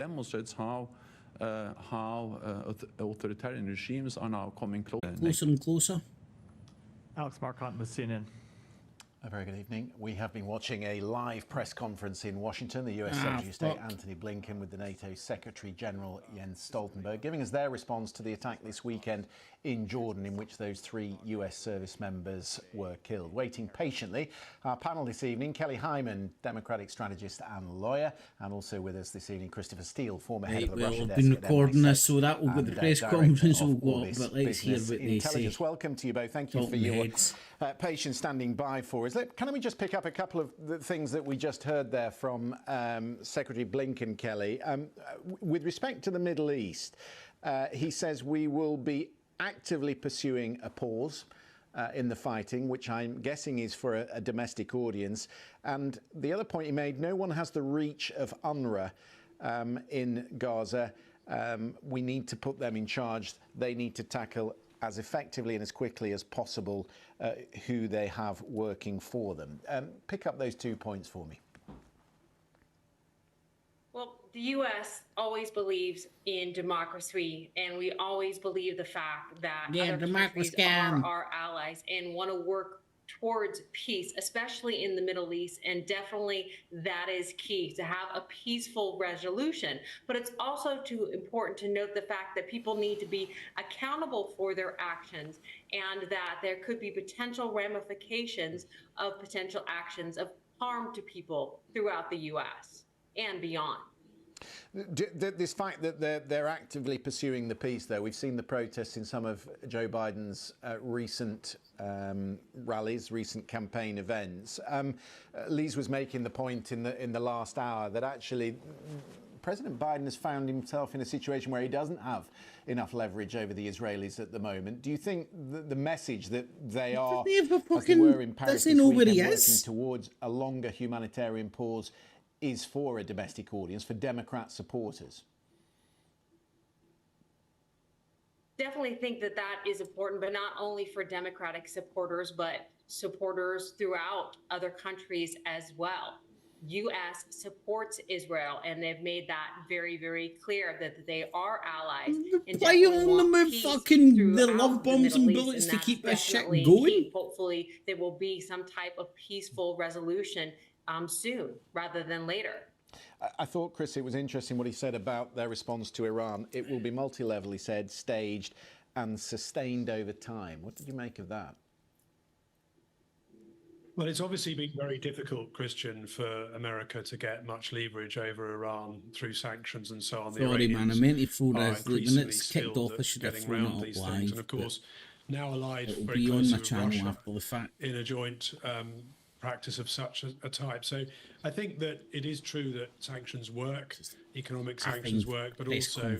demonstrates how authoritarian regimes are now coming closer and closer. Alex Marquardt with CNN. A very good evening. We have been watching a live press conference in Washington. The US Secretary of State Antony Blinken with the NATO Secretary General Jens Stoltenberg giving us their response to the attack this weekend in Jordan, in which those 3 US service members were killed. Waiting patiently, our panel this evening, Kelly Hyman, Democratic strategist and lawyer, and also with us this evening, Christopher Steele, former head of the Russia desk. We've been recording this, so that will be the press conference we'll go, but let's hear what they say. Welcome to you both. Thank you for your patience standing by for us. Can we just pick up a couple of the things that we just heard there from Secretary Blinken, Kelly? With respect to the Middle East, he says we will be actively pursuing a pause in the fighting, which I'm guessing is for a domestic audience. And the other point he made, no one has the reach of UNRWA in Gaza. We need to put them in charge. They need to tackle as effectively and as quickly as possible who they have working for them. Pick up those 2 points for me. Well, the U.S. always believes in democracy, and we always believe the fact that other countries are our allies and want to work towards peace, especially in the Middle East, and definitely that is key, to have a peaceful resolution. But it's also important to note the fact that people need to be accountable for their actions, and that there could be potential ramifications of potential actions of harm to people throughout the U.S. and beyond. This fact that they're actively pursuing the peace, though, we've seen the protests in some of Joe Biden's recent rallies, recent campaign events. Lise was making the point in the last hour that actually President Biden has found himself in a situation where he doesn't have enough leverage over the Israelis at the moment. Do you think the message that they are, as they were in Paris this weekend, working towards a longer humanitarian pause is for a domestic audience, for Democrat supporters? Definitely think that that is important, but not only for Democratic supporters, but supporters throughout other countries as well. U.S. supports Israel, and they've made that very, very clear that they are allies. Why you on the move fucking the love bombs and bullets to keep this shit going? Hopefully there will be some type of peaceful resolution soon rather than later. I thought, Chris, it was interesting what he said about their response to Iran. It will be multi-level, he said, staged and sustained over time. What did you make of that? Well, it's obviously been very difficult, Christian, for America to get much leverage over Iran through sanctions and so on. Sorry, man, I meant to throw that when it's kicked off. I should have thrown it up live. And of course, now allied it'll very be on closely my with channel Russia after the fact. in a joint practice of such a type. So I think that it is true that sanctions work, economic sanctions work, but also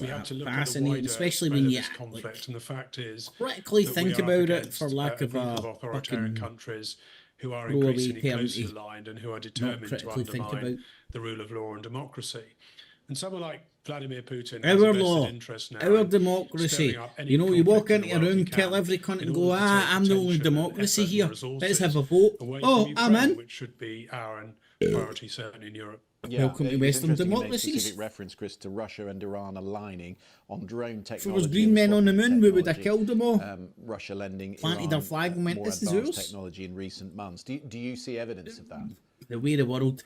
we have to look at the wider especially when you conflict. like, and the fact is, critically think about it, for lack of a authoritarian countries who are increasingly closely aligned and who are determined to undermine the rule of law and democracy. And someone like Vladimir Putin has a vested interest now our democracy. You know, you walk into a room, tell every cunt and go, I'm the only democracy here. Let's have a vote. Oh, I'm in. Which should be our priority, certainly in Europe. Yeah, welcome to Western democracies. Specific reference, Chris, to Russia and Iran aligning on drone technology. If there was green men on the moon, we would have killed them all. Russia lending planted Iran their flag and went, more this is advanced yours. technology in recent months. Do you see evidence of that? The way the world.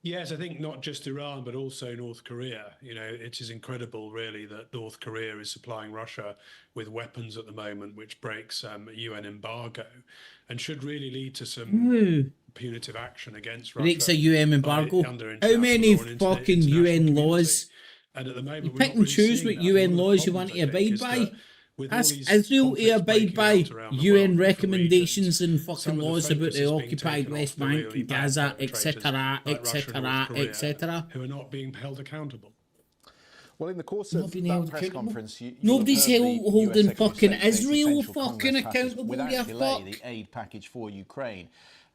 Yes, I think not just Iran, but also North Korea. You know, it is incredible, really, that North Korea is supplying Russia with weapons at the moment, which breaks a UN embargo and should really lead to some punitive action against Russia. Breaks a UN embargo. How many fucking UN laws? And at the moment, you pick and choose what UN laws you want to abide by. Ask Israel to abide by UN recommendations and fucking laws about the occupied West Bank and Gaza, etc., etc., etc. Who are not being held accountable. Well, in the course of that press conference, nobody's holding fucking Israel fucking accountable. Without delay, the aid package for Ukraine.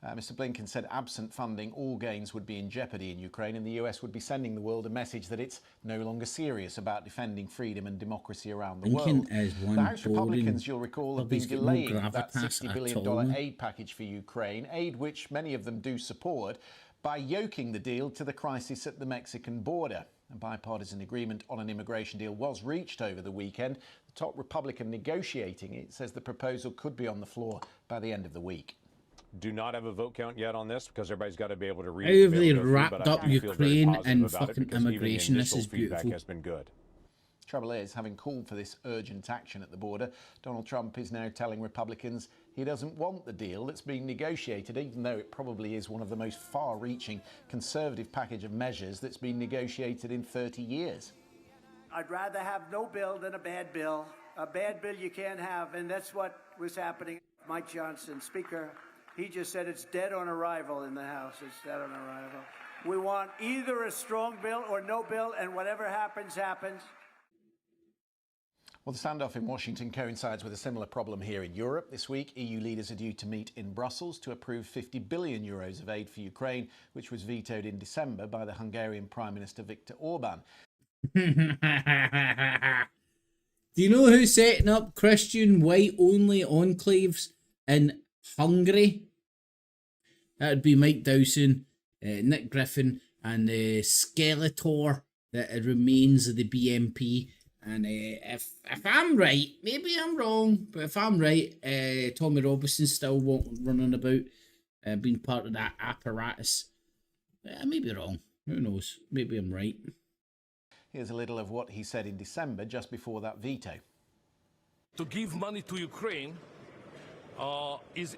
Mr. Blinken said absent funding, all gains would be in jeopardy in Ukraine, and the US would be sending the world a message that it's no longer serious about defending freedom and democracy around the world. The House Republicans, you'll recall, have been delaying that $60 billion aid package for Ukraine, aid which many of them do support, by yoking the deal to the crisis at the Mexican border. A bipartisan agreement on an immigration deal was reached over the weekend. The top Republican negotiating it says the proposal could be on the floor by the end of the week. Do not have a vote count yet on this because everybody's got to be able to read. How have they wrapped up Ukraine and fucking immigration? This is beautiful. Has been good. Trouble is, having called for this urgent action at the border, Donald Trump is now telling Republicans he doesn't want the deal that's being negotiated, even though it probably is one of the most far-reaching conservative package of measures that's been negotiated in 30 years. I'd rather have no bill than a bad bill. A bad bill you can't have, and that's what was happening. Mike Johnson, Speaker, he just said it's dead on arrival in the House. It's dead on arrival. We want either a strong bill or no bill, and whatever happens, happens. Well, the standoff in Washington coincides with a similar problem here in Europe. This week, EU leaders are due to meet in Brussels to approve 50 billion euros of aid for Ukraine, which was vetoed in December by the Hungarian Prime Minister Viktor Orban. Do you know who's setting up Christian white-only enclaves in Hungary? That would be Mike Dowson, Nick Griffin, and Skeletor, the remains of the BNP. And if I'm right, maybe I'm wrong, but if I'm right, Tommy Robinson's still running about, being part of that apparatus. I may be wrong. Who knows? Maybe I'm right. Here's a little of what he said in December, just before that veto. To give money to Ukraine is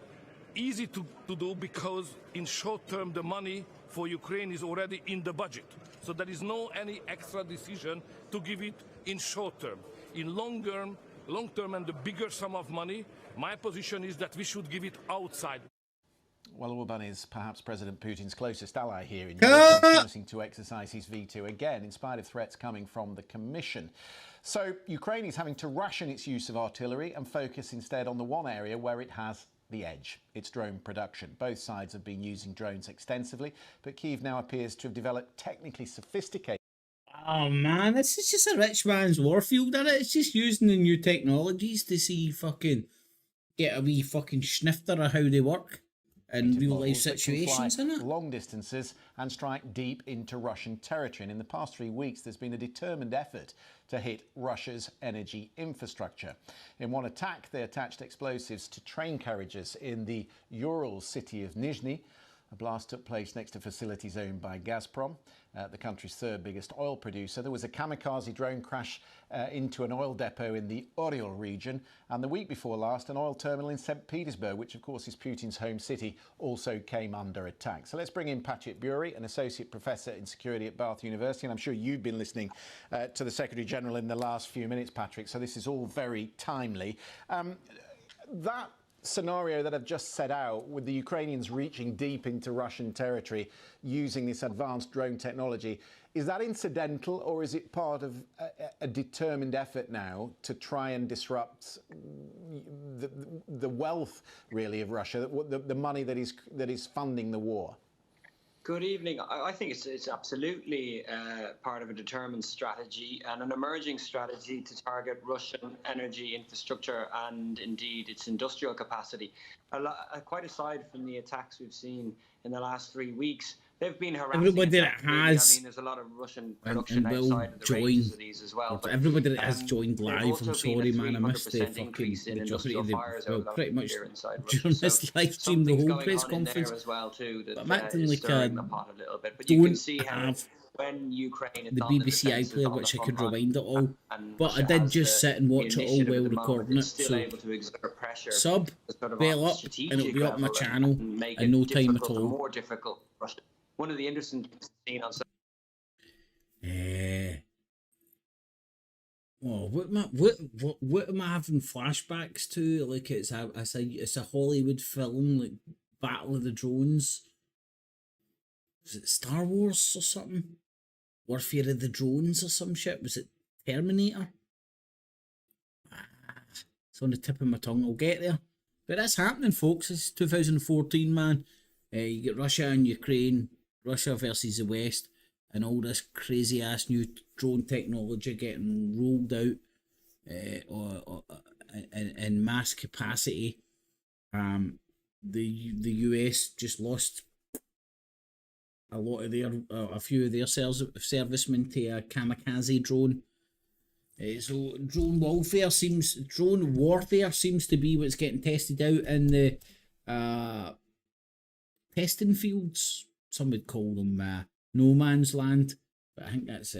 easy to do because in short term the money for Ukraine is already in the budget. So there is no any extra decision to give it in short term. In long term and the bigger sum of money, my position is that we should give it outside. Well, Orban is perhaps President Putin's closest ally here in Europe, promising to exercise his veto again, in spite of threats coming from the Commission. So Ukraine is having to ration its use of artillery and focus instead on the one area where it has the edge, its drone production. Both sides have been using drones extensively, but Kyiv now appears to have developed technically sophisticated... Oh man, this is just a rich man's warfield, isn't it? It's just using the new technologies to see fucking get a wee fucking snifter of how they work in real life situations, isn't it? Long distances and strike deep into Russian territory. And in the past 3 weeks, there's been a determined effort to hit Russia's energy infrastructure. In one attack, they attached explosives to train carriages in the Ural city of Nizhny. A blast took place next to facilities owned by Gazprom, the country's third biggest oil producer. There was a kamikaze drone crash into an oil depot in the Oryol region. And the week before last, an oil terminal in St. Petersburg, which of course is Putin's home city, also came under attack. So let's bring in Patrick Bury, an associate professor in security at Bath University. And I'm sure you've been listening to the Secretary General in the last few minutes, Patrick. So this is all very timely. That scenario that I've just set out, with the Ukrainians reaching deep into Russian territory using this advanced drone technology, is that incidental, or is it part of a determined effort now to try and disrupt the wealth, really, of Russia, the money that is funding the war? Good evening. I think it's absolutely part of a determined strategy and an emerging strategy to target Russian energy infrastructure and indeed its industrial capacity. Quite aside from the attacks we've seen in the last 3 weeks, they've been harassing. Everybody that has, I mean, there's a lot of Russian production outside of the ranges of these as well. But everybody that has joined live, I'm sorry, man, I missed the fucking majority of the, well, pretty much during this live stream, the whole press conference. But I'm acting like I don't have when Ukraine the BBC iPlayer, which I could rewind it all, but I did just sit and watch it all while recording it, so sub, bell up, and it'll be up my channel in no time at all. More difficult. One of the interesting things seen on. Oh, what am I having flashbacks to? Like it's a Hollywood film, like Battle of the Drones. Was it Star Wars or something? Warfare of the Drones or some shit? Was it Terminator? It's on the tip of my tongue. I'll get there. But that's happening, folks. It's 2014, man. You get Russia and Ukraine, Russia versus the West, and all this crazy ass new drone technology getting rolled out in mass capacity. The US just lost a lot of their, a few of their servicemen to a kamikaze drone. So drone warfare seems to be what's getting tested out in the testing fields. Some would call them no man's land, but I think that's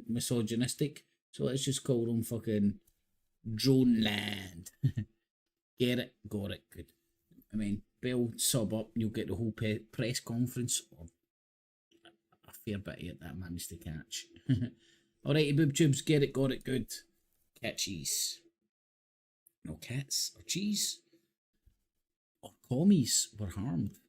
misogynistic. So let's just call them fucking drone land. Get it? Got it. Good. I mean, Bill, sub up, you'll get the whole press conference, or a fair bit of it that I managed to catch. Alrighty, boob tubes, get it, got it, good. Cat cheese. No cats or cheese. Or commies were harmed.